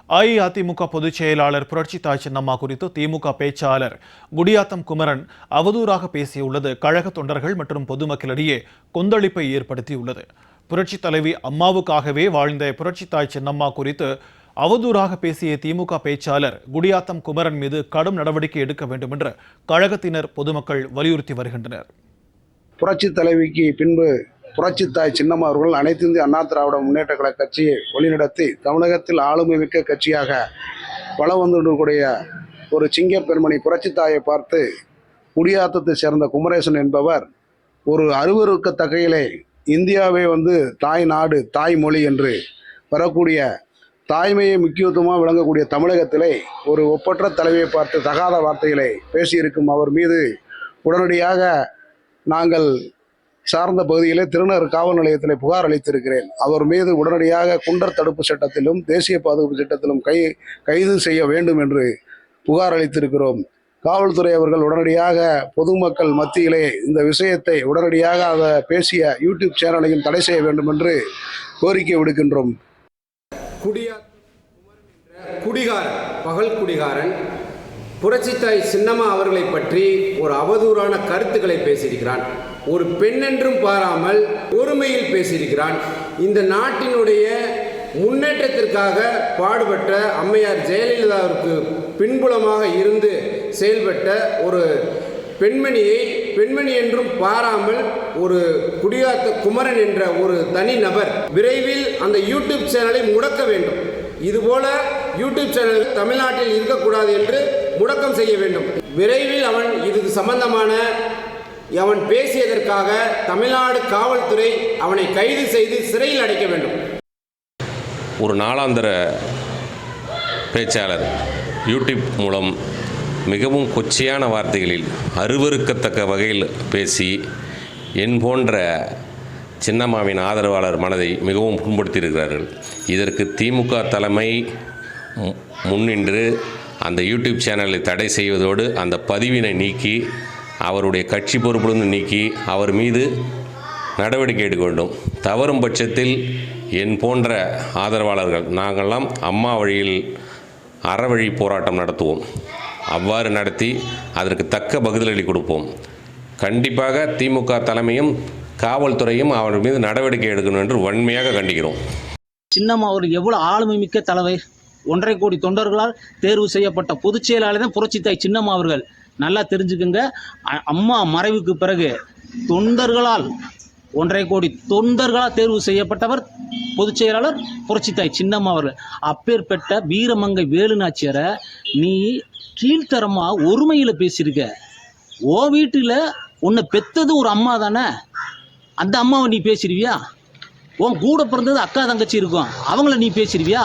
அஇஅதிமுக பொதுச் செயலாளர் புரட்சி தாய் சின்னம்மா குறித்து திமுக பேச்சாளர் குடியாத்தம் குமரன் அவதூறாக பேசியுள்ளது கழக தொண்டர்கள் மற்றும் பொதுமக்களிடையே கொந்தளிப்பை ஏற்படுத்தியுள்ளது. புரட்சி தலைவி அம்மாவுக்காகவே வாழ்ந்த புரட்சி தாய் சின்னம்மா குறித்து அவதூறாக பேசிய திமுக பேச்சாளர் குடியாத்தம் குமரன் மீது கடும் நடவடிக்கை எடுக்க வேண்டும் என்று கழகத்தினர் பொதுமக்கள் வலியுறுத்தி வருகின்றனர். புரட்சி தலைவிக்கு பின்பு புரட்சி தாய் சின்னம்மா அவர்கள் அனைத்து இந்திய அண்ணா திராவிட முன்னேற்ற கழக கட்சியை வழிநடத்தி தமிழகத்தில் ஆளுமை மிக்க கட்சியாக வலம் வந்துக்கூடிய ஒரு சிங்க பெருமணி புரட்சி தாயை பார்த்து குடியாத்தத்தை சேர்ந்த குமரேசன் என்பவர் ஒரு அருவருக்கத்தகையிலே இந்தியாவே தாய் நாடு தாய் மொழி என்று வரக்கூடிய தாய்மையை முக்கியத்துவமாக விளங்கக்கூடிய தமிழகத்திலே ஒரு ஒப்பற்ற தலைவியை பார்த்து தகாத வார்த்தைகளை பேசியிருக்கும் அவர் மீது உடனடியாக நாங்கள் சார்ந்த பகுதியிலே திருநகர் காவல் நிலையத்தில் புகார் அளித்திருக்கிறேன். அவர் மீது உடனடியாக குண்டர் தடுப்பு சட்டத்திலும் தேசிய பாதுகாப்பு சட்டத்திலும் கைது செய்ய வேண்டும் என்று புகார் அளித்திருக்கிறோம். காவல்துறை அவர்கள் உடனடியாக பொதுமக்கள் மத்தியிலே இந்த விஷயத்தை உடனடியாக அதை பேசிய யூடியூப் சேனலையும் தடை செய்ய வேண்டும் என்று கோரிக்கை விடுக்கின்றோம். குடிகாரன், பகல் குடிகாரன் புரட்சித்தாய் சின்னம்மா அவர்களை பற்றி ஒரு அவதூறான கருத்துக்களை பேசியிருக்கிறான். ஒரு பெண் என்றும் பாராமல் ஒருமையில் பேசியிருக்கிறான். இந்த நாட்டினுடைய முன்னேற்றத்திற்காக பாடுபட்ட அம்மையார் ஜெயலலிதாவிற்கு பின்புலமாக இருந்து செயல்பட்ட ஒரு பெண்மணி என்றும் பாராமல் ஒரு குடியாத்த குமரன் என்ற ஒரு தனி நபர் விரைவில் அந்த யூடியூப் சேனலை முடக்க வேண்டும். இதுபோல யூடியூப் சேனல் தமிழ்நாட்டில் இருக்கக்கூடாது என்று முடக்கம் செய்ய வேண்டும். விரைவில் அவன் இதுக்கு சம்பந்தமான அவன் பேசியதற்காக தமிழ்நாடு காவல்துறை அவனை கைது செய்து சிறையில் அடைக்க வேண்டும். ஒரு நாளாந்திர பேச்சாளர் யூடியூப் மூலம் மிகவும் கொச்சையான வார்த்தைகளில் அருவருக்கத்தக்க வகையில் பேசி என் போன்ற சின்னம்மாவின் ஆதரவாளர் மனதை மிகவும் புண்படுத்தியிருக்கிறார்கள். இதற்கு திமுக தலைமை முன்னின்று அந்த யூடியூப் சேனலை தடை செய்வதோடு அந்த பதிவினை நீக்கி அவருடைய கட்சி பொறுப்பிலிருந்து நீக்கி அவர் மீது நடவடிக்கை எடுக்க வேண்டும். தவறும் பட்சத்தில் என் போன்ற ஆதரவாளர்கள் நாங்கள்லாம் அம்மா வழியில் அறவழி போராட்டம் நடத்துவோம். அவ்வாறு நடத்தி அதற்கு தக்க பதிலடி கொடுப்போம். கண்டிப்பாக திமுக தலைமையும் காவல்துறையும் அவர் மீது நடவடிக்கை எடுக்கணும் என்று வன்மையாக கண்டிக்கிறோம். சின்னம்மா அவர் எவ்வளோ ஆளுமை மிக்க தலைவர், 1.5 கோடி தொண்டர்களால் தேர்வு செய்யப்பட்ட பொதுச் செயலாளர் தான் புரட்சி தாய் சின்னம்மா அவர்கள். நல்லா தெரிஞ்சுக்குங்க, அம்மா மறைவுக்கு பிறகு தொண்டர்களால் 1.5 கோடி தொண்டர்களால் தேர்வு செய்யப்பட்டவர் பொதுச் செயலாளர் புரட்சி தாய் சின்னம்மா அவர்கள். அப்பேற்பட்ட வீரமங்கை வேலுநாச்சியரை நீ கீழ்த்தரமாக ஒருமையில் பேசியிருக்க. ஓ வீட்டில் உன்னை பெற்றது ஒரு அம்மா தானே, அந்த அம்மாவை நீ பேசிடுவியா? உன் கூட பிறந்தது அக்கா தங்கச்சி இருக்கும், அவங்கள நீ பேசிடுவியா?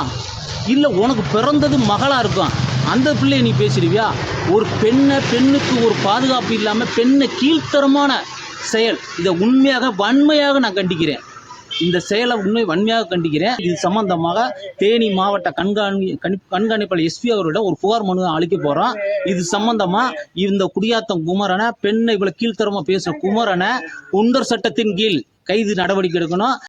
இல்லை உனக்கு பிறந்தது மகளாக இருக்கும், அந்த பிள்ளையை நீ பேசிடுவியா? ஒரு பெண்ணுக்கு ஒரு பாதுகாப்பு இல்லாமல் பெண்ணை கீழ்த்தரமான செயல், இதை உண்மையாக வன்மையாக நான் கண்டிக்கிறேன். இந்த செயலை வன்மையாக கண்டிக்கிறேன். இது சம்பந்தமாக தேனி மாவட்ட கண்காணிப்பாளர் எஸ்பி அவர்களிடம் ஒரு புகார் மனு அளிக்க போகிறோம். இது சம்பந்தமாக இந்த குடியாத்தம் குமரனை, பெண்ணை இவ்வளோ கீழ்த்தரமாக பேசுகிற குமரனை குண்டர் சட்டத்தின் கீழ் கைது நடவடிக்கை எடுக்கணும்.